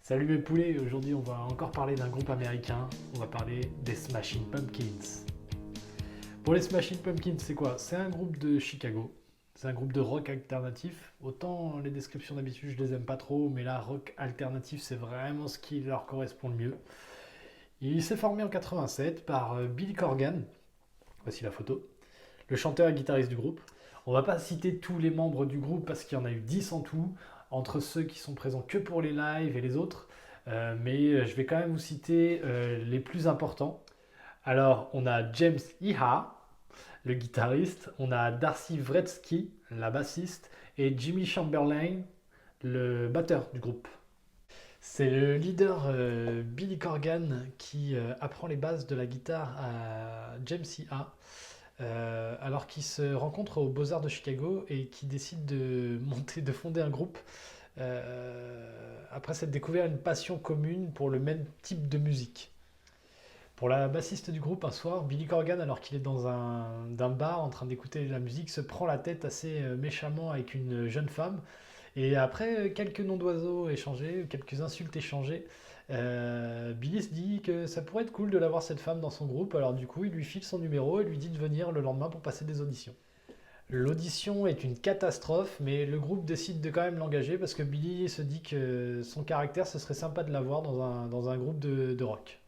Salut mes poulets, aujourd'hui on va encore parler d'un groupe américain, on va parler des Smashing Pumpkins. Pour les Smashing Pumpkins, c'est quoi? C'est un groupe de Chicago, c'est un groupe de rock alternatif. Autant les descriptions d'habitude je les aime pas trop, mais là rock alternatif c'est vraiment ce qui leur correspond le mieux. Il s'est formé en 87 par Billy Corgan, voici la photo, le chanteur et guitariste du groupe. On va pas citer tous les membres du groupe parce qu'il y en a eu 10 en tout, entre ceux qui sont présents que pour les lives et les autres. Mais je vais quand même vous citer les plus importants. Alors, on a James Iha, le guitariste, on a Darcy Wretzky, la bassiste, et Jimmy Chamberlain, le batteur du groupe. C'est le leader Billy Corgan qui apprend les bases de la guitare à James Iha alors qu'ils se rencontrent aux Beaux-Arts de Chicago et qui décident de fonder un groupe après s'être découvert une passion commune pour le même type de musique. Pour la bassiste du groupe, un soir, Billy Corgan, alors qu'il est dans un bar en train d'écouter de la musique, se prend la tête assez méchamment avec une jeune femme. Et après quelques noms d'oiseaux échangés, quelques insultes échangées, Billy se dit que ça pourrait être cool de l'avoir cette femme dans son groupe. Alors du coup, il lui file son numéro et lui dit de venir le lendemain pour passer des auditions. L'audition est une catastrophe, mais le groupe décide de quand même l'engager parce que Billy se dit que son caractère, ce serait sympa de l'avoir dans un groupe de rock.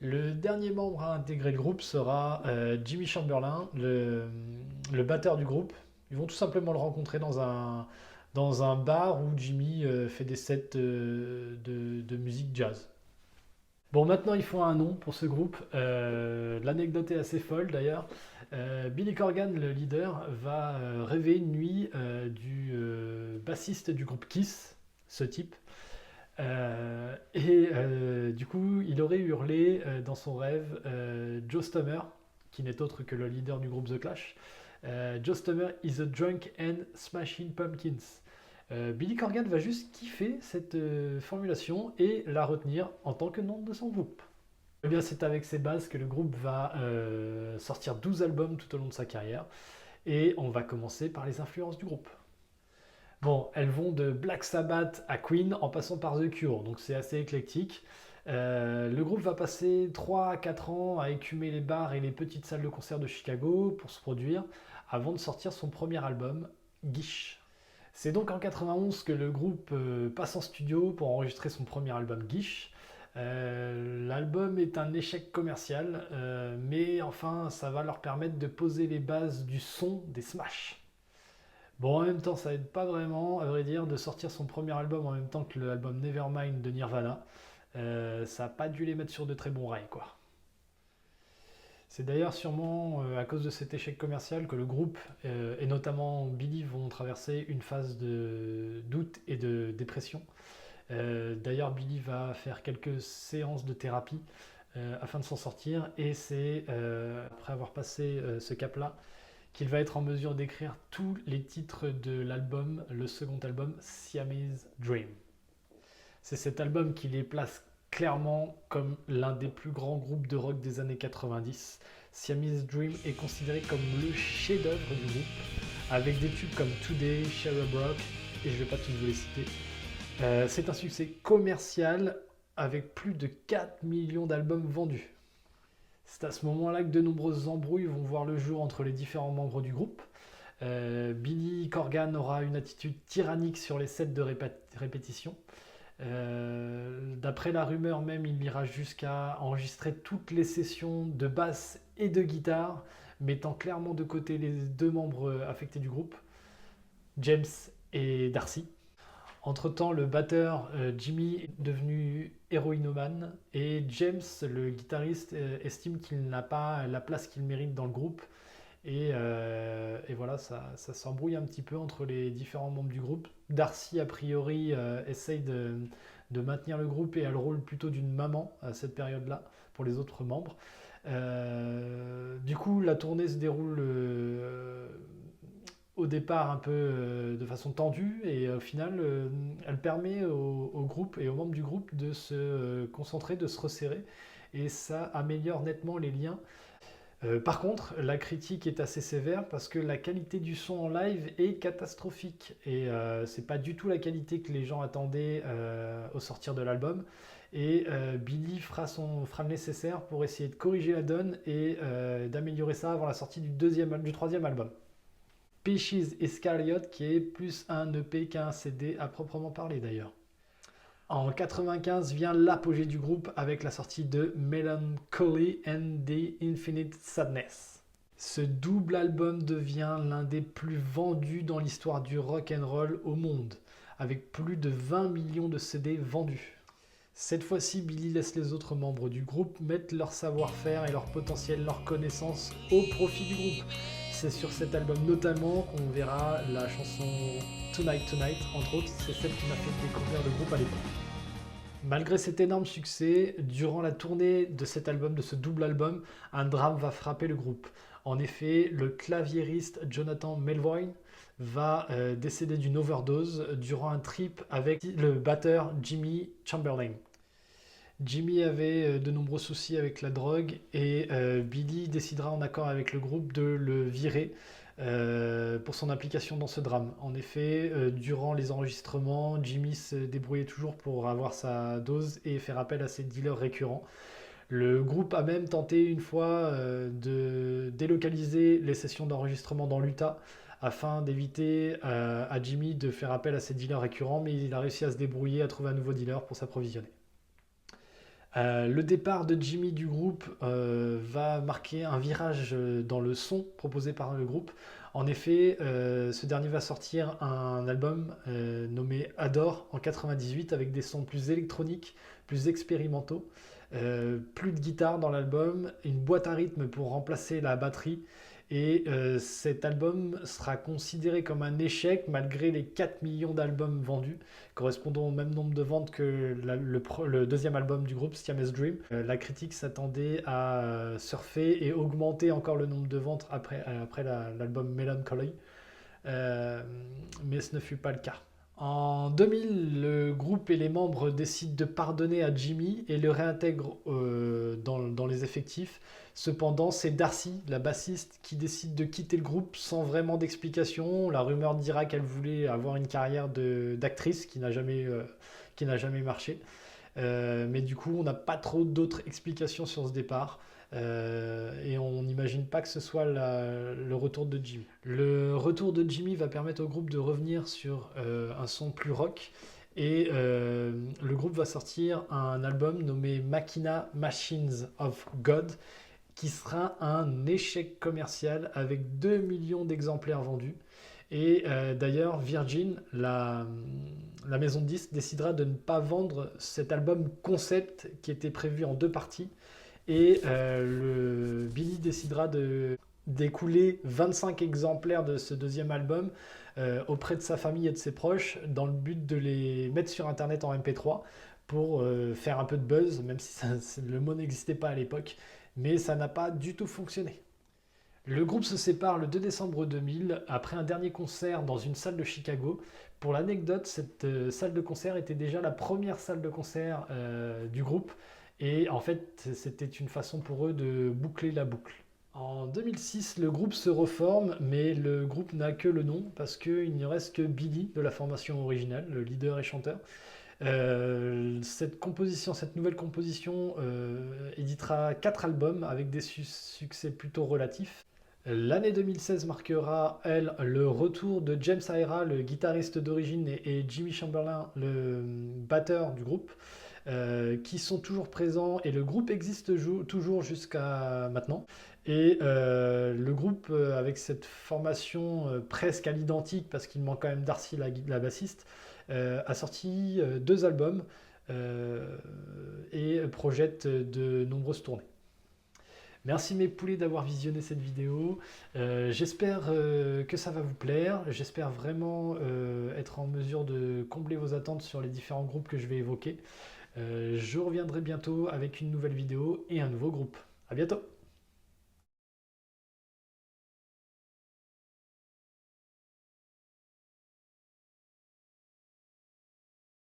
Le dernier membre à intégrer le groupe sera Jimmy Chamberlain, le batteur du groupe. Ils vont tout simplement le rencontrer dans un bar où Jimmy fait des sets de musique jazz. Bon, maintenant il faut un nom pour ce groupe. L'anecdote est assez folle d'ailleurs. Billy Corgan, le leader, va rêver une nuit du bassiste du groupe Kiss, ce type. Du coup, il aurait hurlé dans son rêve Joe Stummer, qui n'est autre que le leader du groupe The Clash. Joe Stummer is a drunk and smashing pumpkins. Billy Corgan va juste kiffer cette formulation et la retenir en tant que nom de son groupe. Eh bien, c'est avec ces bases que le groupe va sortir 12 albums tout au long de sa carrière. Et on va commencer par les influences du groupe. Bon, elles vont de Black Sabbath à Queen en passant par The Cure, donc c'est assez éclectique. Le groupe va passer 3 à 4 ans à écumer les bars et les petites salles de concert de Chicago pour se produire avant de sortir son premier album, Gish. C'est donc en 91 que le groupe passe en studio pour enregistrer son premier album Gish. L'album est un échec commercial, mais enfin ça va leur permettre de poser les bases du son des Smash. Bon, en même temps, ça aide pas vraiment, à vrai dire, de sortir son premier album en même temps que l'album Nevermind de Nirvana. Ça a pas dû les mettre sur de très bons rails, quoi. C'est d'ailleurs sûrement à cause de cet échec commercial que le groupe, et notamment Billy, vont traverser une phase de doute et de dépression. D'ailleurs, Billy va faire quelques séances de thérapie afin de s'en sortir, et c'est après avoir passé ce cap-là qu'il va être en mesure d'écrire tous les titres de l'album, le second album, Siamese Dream. C'est cet album qui les place clairement comme l'un des plus grands groupes de rock des années 90. Siamese Dream est considéré comme le chef-d'œuvre du groupe, avec des tubes comme Today, Sherbrooke, et je ne vais pas tous vous les citer. C'est un succès commercial avec plus de 4 millions d'albums vendus. C'est à ce moment-là que de nombreuses embrouilles vont voir le jour entre les différents membres du groupe. Billy Corgan aura une attitude tyrannique sur les sets de répétition. D'après la rumeur même, il ira jusqu'à enregistrer toutes les sessions de basse et de guitare, mettant clairement de côté les deux membres affectés du groupe, James et Darcy. Entre-temps, le batteur Jimmy est devenu héroïnomane et James, le guitariste, estime qu'il n'a pas la place qu'il mérite dans le groupe. Et voilà, ça s'embrouille un petit peu entre les différents membres du groupe. Darcy, a priori, essaye de maintenir le groupe et a le rôle plutôt d'une maman à cette période-là pour les autres membres. Du coup, la tournée se déroule au départ un peu de façon tendue et au final elle permet au groupe et aux membres du groupe de se concentrer, de se resserrer et ça améliore nettement les liens. Par contre, la critique est assez sévère parce que la qualité du son en live est catastrophique et c'est pas du tout la qualité que les gens attendaient au sortir de l'album. Et Billy fera le nécessaire pour essayer de corriger la donne et d'améliorer ça avant la sortie du troisième album. Peaches Iscariot, qui est plus un EP qu'un CD à proprement parler d'ailleurs. En 95 vient l'apogée du groupe avec la sortie de Melancholy and the Infinite Sadness. Ce double album devient l'un des plus vendus dans l'histoire du rock and roll au monde, avec plus de 20 millions de CD vendus. Cette fois-ci, Billy laisse les autres membres du groupe mettre leur savoir-faire et leur potentiel, leur connaissance au profit du groupe. C'est sur cet album notamment qu'on verra la chanson Tonight Tonight, entre autres, c'est celle qui m'a fait découvrir le groupe à l'époque. Malgré cet énorme succès, durant la tournée de cet album, de ce double album, un drame va frapper le groupe. En effet, le claviériste Jonathan Melvoin va décéder d'une overdose durant un trip avec le batteur Jimmy Chamberlain. Jimmy avait de nombreux soucis avec la drogue et Billy décidera en accord avec le groupe de le virer pour son implication dans ce drame. En effet, durant les enregistrements, Jimmy se débrouillait toujours pour avoir sa dose et faire appel à ses dealers récurrents. Le groupe a même tenté une fois de délocaliser les sessions d'enregistrement dans l'Utah afin d'éviter à Jimmy de faire appel à ses dealers récurrents, mais il a réussi à se débrouiller, à trouver un nouveau dealer pour s'approvisionner. Le départ de Jimmy du groupe va marquer un virage dans le son proposé par le groupe. En effet, ce dernier va sortir un album nommé Adore en 98 avec des sons plus électroniques, plus expérimentaux, plus de guitare dans l'album, une boîte à rythme pour remplacer la batterie. Et cet album sera considéré comme un échec malgré les 4 millions d'albums vendus, correspondant au même nombre de ventes que le deuxième album du groupe, Siamese Dream. La critique s'attendait à surfer et augmenter encore le nombre de ventes après l'album Melancholy, mais ce ne fut pas le cas. En 2000, le groupe et les membres décident de pardonner à Jimmy et le réintègrent dans les effectifs. Cependant, c'est Darcy, la bassiste, qui décide de quitter le groupe sans vraiment d'explication. La rumeur dira qu'elle voulait avoir une carrière d'actrice qui n'a jamais marché. Mais du coup, on n'a pas trop d'autres explications sur ce départ. Et on n'imagine pas que ce soit le retour de Jimmy. Le retour de Jimmy va permettre au groupe de revenir sur un son plus rock et le groupe va sortir un album nommé Machina Machines of God qui sera un échec commercial avec 2 millions d'exemplaires vendus. Et d'ailleurs, Virgin, la maison de disques, décidera de ne pas vendre cet album concept qui était prévu en 2 parties. Et Billy décidera d'écouler 25 exemplaires de ce deuxième album auprès de sa famille et de ses proches dans le but de les mettre sur internet en MP3 pour faire un peu de buzz, même si le mot n'existait pas à l'époque, mais ça n'a pas du tout fonctionné. Le groupe se sépare le 2 décembre 2000 après un dernier concert dans une salle de Chicago. Pour l'anecdote, cette salle de concert était déjà la première salle de concert du groupe. Et en fait, c'était une façon pour eux de boucler la boucle. En 2006, le groupe se reforme, mais le groupe n'a que le nom parce qu'il ne reste que Billy de la formation originale, le leader et chanteur. Cette nouvelle composition éditera 4 albums avec des succès plutôt relatifs. L'année 2016 marquera, elle, le retour de James Ira, le guitariste d'origine, et Jimmy Chamberlain, le batteur du groupe. Qui sont toujours présents et le groupe existe toujours jusqu'à maintenant. Et le groupe, avec cette formation presque à l'identique, parce qu'il manque quand même Darcy, la bassiste, a sorti 2 albums et projette de nombreuses tournées. Merci mes poulets d'avoir visionné cette vidéo. J'espère que ça va vous plaire. J'espère vraiment être en mesure de combler vos attentes sur les différents groupes que je vais évoquer. Je reviendrai bientôt avec une nouvelle vidéo et un nouveau groupe. À bientôt!